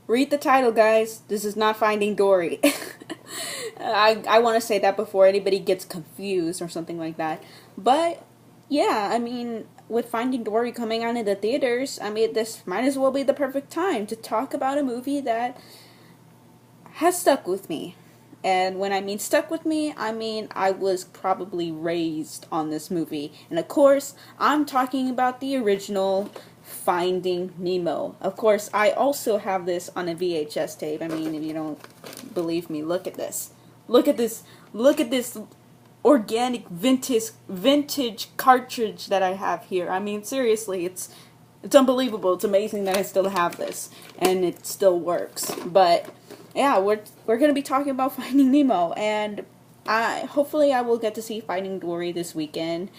Read the title, guys. This is not Finding Dory. I want to say that before anybody gets confused or something like that. But, yeah, I mean, with Finding Dory coming out in the theaters, I mean, this might as well be the perfect time to talk about a movie that has stuck with me. And when I mean stuck with me, I mean I was probably raised on this movie. And of course, I'm talking about the original Finding Nemo. Of course, I also have this on a VHS tape. I mean, if you don't believe me, look at this. Look at this. Look at this organic vintage cartridge that I have here. I mean, seriously, it's unbelievable. It's amazing that I still have this and it still works. But yeah, we're gonna be talking about Finding Nemo, and hopefully I will get to see Finding Dory this weekend.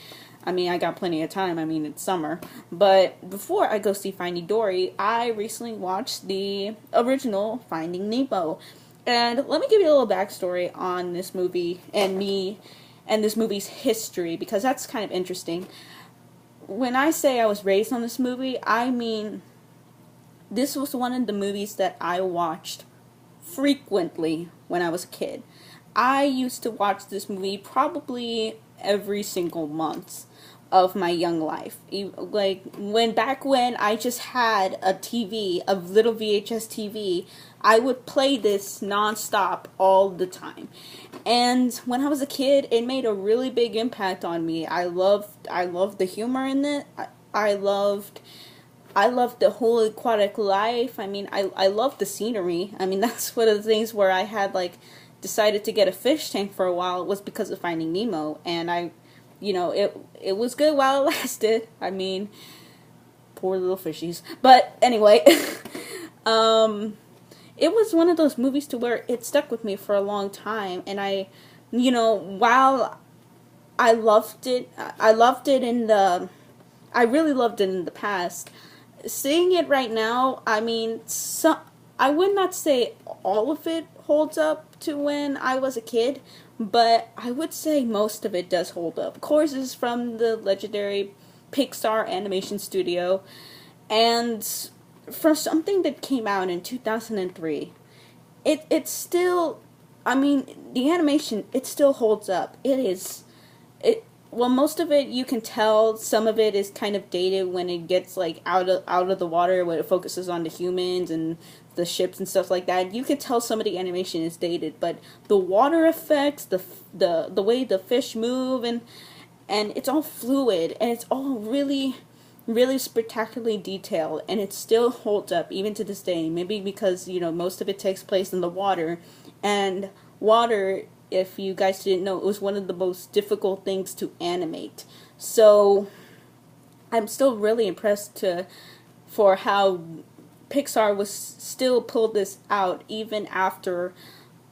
I mean, I got plenty of time. I mean, it's summer. But before I go see Finding Dory, I recently watched the original Finding Nemo. And let me give you a little backstory on this movie and me and this movie's history, because that's kind of interesting. When I say I was raised on this movie, I mean this was one of the movies that I watched frequently when I was a kid. I used to watch this movie probably every single month of my young life. Like back when I just had a TV, a little VHS TV, I would play this nonstop all the time. And when I was a kid, it made a really big impact on me. I loved the humor in it. I loved the whole aquatic life. I mean, I loved the scenery. I mean, that's one of the things where I had, like, decided to get a fish tank for a while. It was because of Finding Nemo. And it was good while it lasted. I mean, poor little fishies. But anyway, it was one of those movies to where it stuck with me for a long time. And while I really loved it in the past. Seeing it right now, I mean, I would not say all of it holds up to when I was a kid, but I would say most of it does hold up. Of course, it's from the legendary Pixar animation studio, and for something that came out in 2003, it's still, I mean, the animation, it still holds up. Well, most of it you can tell. Some of it is kind of dated when it gets like out of the water, when it focuses on the humans and the ships and stuff like that. You can tell some of the animation is dated, but the water effects, the way the fish move, and it's all fluid, and it's all really really spectacularly detailed, and it still holds up even to this day. Maybe because most of it takes place in the water, and water, if you guys didn't know, it was one of the most difficult things to animate. So I'm still really impressed for how Pixar was still pulled this out even after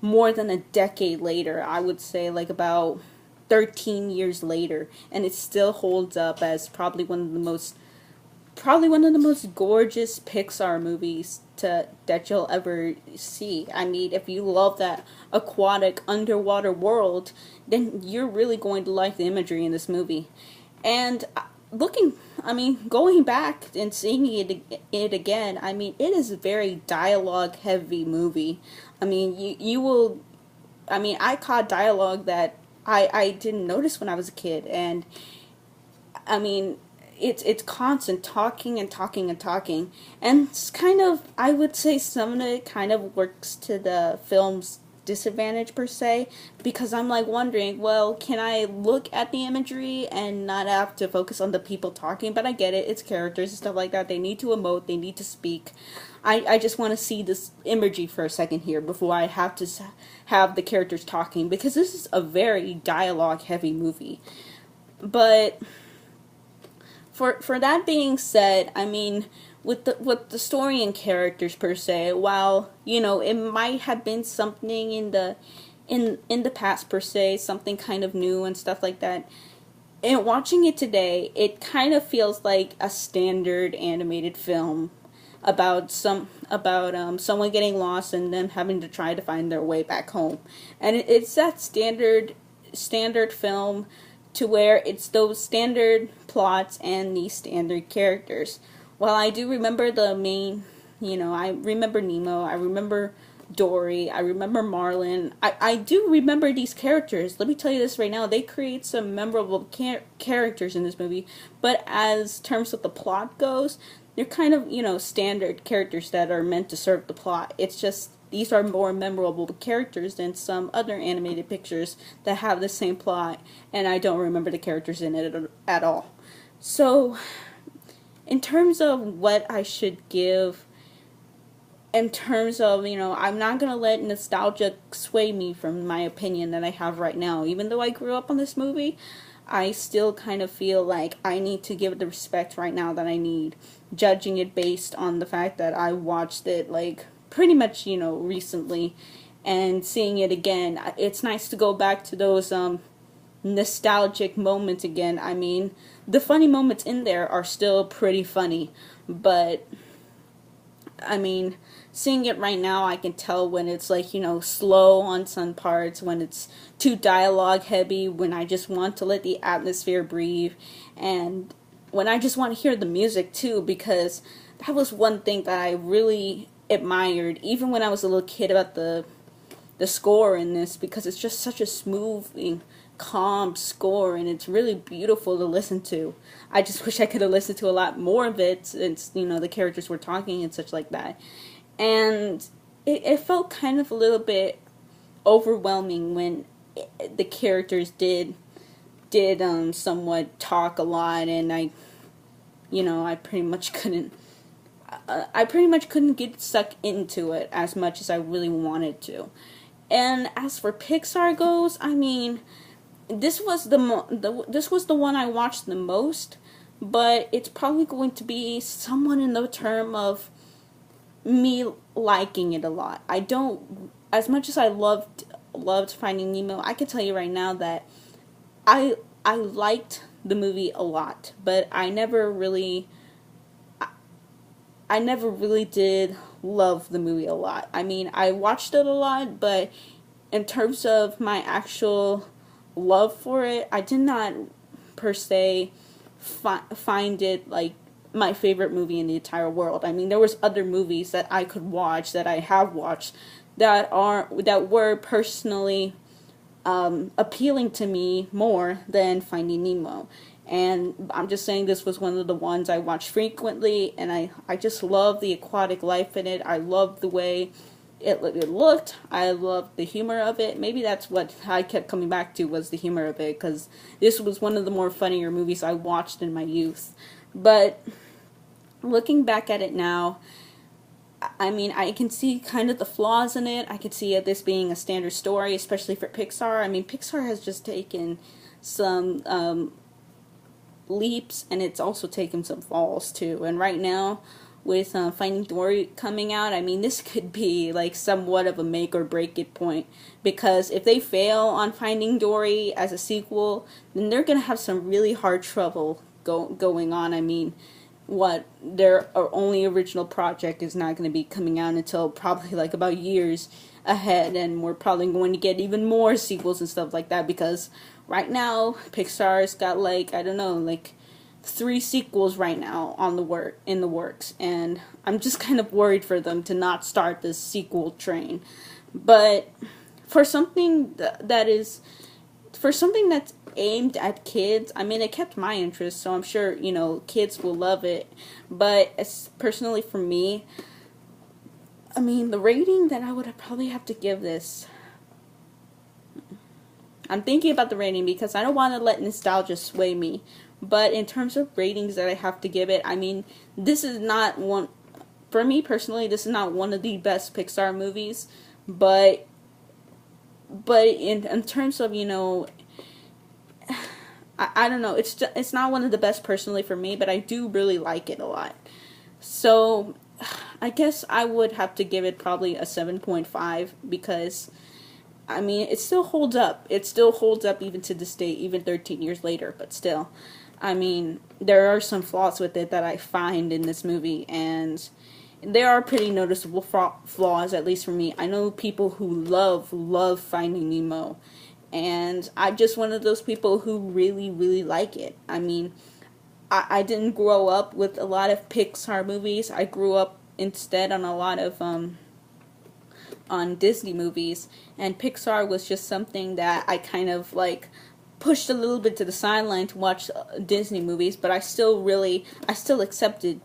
more than a decade later. I would say like about 13 years later, and it still holds up as probably one of the most gorgeous Pixar movies that you'll ever see. I mean, if you love that aquatic underwater world, then you're really going to like the imagery in this movie. And going back and seeing it again, I mean, it is a very dialogue heavy movie. I mean, you will, I mean, I caught dialogue that I didn't notice when I was a kid, and I mean, it's constant talking and talking and talking, and it's kind of, I would say some of it kind of works to the film's disadvantage per se, because I'm like wondering, well, can I look at the imagery and not have to focus on the people talking? But I get it, it's characters and stuff like that, they need to emote, they need to speak. I just want to see this imagery for a second here before I have to have the characters talking, because this is a very dialogue heavy movie. But for that being said, I mean, with the story and characters per se, while it might have been something in the past per se, something kind of new and stuff like that, and watching it today, it kind of feels like a standard animated film about someone getting lost and them having to try to find their way back home, and it's that standard film, to where it's those standard plots and the standard characters. While I do remember the I remember Nemo, I remember Dory, I remember Marlin. I do remember these characters. Let me tell you this right now. They create some memorable characters in this movie, but as terms of the plot goes, they're kind of, standard characters that are meant to serve the plot. It's just these are more memorable characters than some other animated pictures that have the same plot, and I don't remember the characters in it at all. So, in terms of what I should give, in terms of, I'm not going to let nostalgia sway me from my opinion that I have right now. Even though I grew up on this movie, I still kind of feel like I need to give it the respect right now that I need, judging it based on the fact that I watched it, like, pretty much, recently, and seeing it again. It's nice to go back to those, nostalgic moments again. I mean, the funny moments in there are still pretty funny, but I mean, seeing it right now, I can tell when it's like, slow on some parts, when it's too dialogue heavy, when I just want to let the atmosphere breathe, and when I just want to hear the music too, because that was one thing that I really admired, even when I was a little kid, about the score in this, because it's just such a smooth, calm score, and it's really beautiful to listen to. I just wish I could have listened to a lot more of it, since, the characters were talking and such like that. And it felt kind of a little bit overwhelming when the characters did somewhat talk a lot, and I pretty much couldn't get sucked into it as much as I really wanted to. And as for Pixar goes, I mean, this was the one I watched the most, but it's probably going to be somewhat in the term of me liking it a lot. I don't, as much as I loved Finding Nemo, I can tell you right now that I liked the movie a lot, but I never really did love the movie a lot. I mean, I watched it a lot, but in terms of my actual love for it, I did not per se find it like my favorite movie in the entire world. I mean, there was other movies that I could watch, that I have watched, that were personally appealing to me more than Finding Nemo. And I'm just saying, this was one of the ones I watched frequently, and I just love the aquatic life in it. I love the way it looked. I loved the humor of it. Maybe that's what I kept coming back to, was the humor of it, because this was one of the more funnier movies I watched in my youth. But looking back at it now, I mean, I can see kind of the flaws in it. I could see this being a standard story, especially for Pixar. I mean, Pixar has just taken some leaps, and it's also taken some falls too. And right now, with Finding Dory coming out, I mean, this could be like somewhat of a make or break it point, because if they fail on Finding Dory as a sequel, then they're gonna have some really hard trouble going on. I mean, their only original project is not going to be coming out until probably like about years ahead, and we're probably going to get even more sequels and stuff like that, because right now Pixar's got like, I don't know, like 3 sequels right now in the works, and I'm just kind of worried for them to not start this sequel train. But for something that's aimed at kids, I mean, it kept my interest, so I'm sure, kids will love it. But personally for me, I mean, the rating that I would probably have to give this, I'm thinking about the rating because I don't want to let nostalgia sway me. But in terms of ratings that I have to give it, I mean, this is not one, for me personally, this is not one of the best Pixar movies, but in terms of, I don't know, it's not one of the best personally for me, but I do really like it a lot. So I guess I would have to give it probably a 7.5, because I mean, it still holds up. It still holds up even to this day, even 13 years later, but still. I mean, there are some flaws with it that I find in this movie, and there are pretty noticeable flaws, at least for me. I know people who love Finding Nemo, and I'm just one of those people who really, really like it. I mean, I didn't grow up with a lot of Pixar movies. I grew up instead on a lot of on Disney movies, and Pixar was just something that I kind of like pushed a little bit to the sideline to watch Disney movies, but I still accepted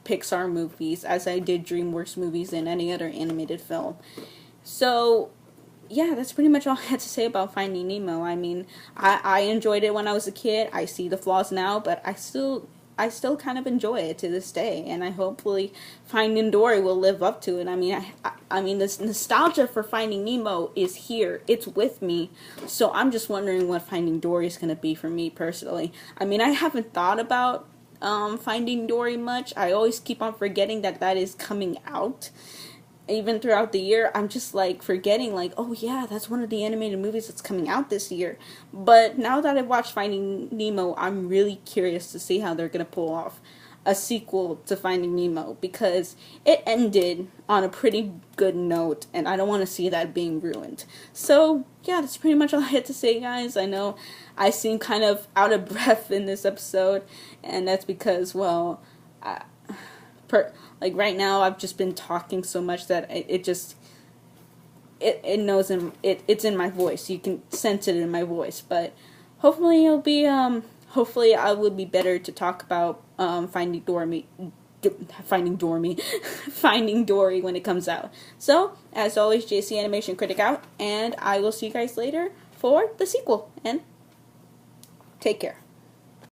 Pixar movies as I did DreamWorks movies and any other animated film. So yeah, that's pretty much all I had to say about Finding Nemo. I mean, I enjoyed it when I was a kid. I see the flaws now, but I still kind of enjoy it to this day, and I hopefully Finding Dory will live up to it. I mean, I mean, this nostalgia for Finding Nemo is here. It's with me. So I'm just wondering what Finding Dory is going to be for me personally. I mean, I haven't thought about Finding Dory much. I always keep on forgetting that is coming out. Even throughout the year, I'm just like forgetting, like, oh yeah, that's one of the animated movies that's coming out this year. But now that I've watched Finding Nemo, I'm really curious to see how they're gonna pull off a sequel to Finding Nemo, because it ended on a pretty good note, and I don't want to see that being ruined. So yeah, that's pretty much all I had to say, guys. I know I seem kind of out of breath in this episode, and that's because, well, like right now I've just been talking so much that it knows it's in my voice. You can sense it in my voice. But hopefully hopefully I will be better to talk about Finding Dory Finding Dory when it comes out. So as always, JC Animation Critic out, and I will see you guys later for the sequel, and take care.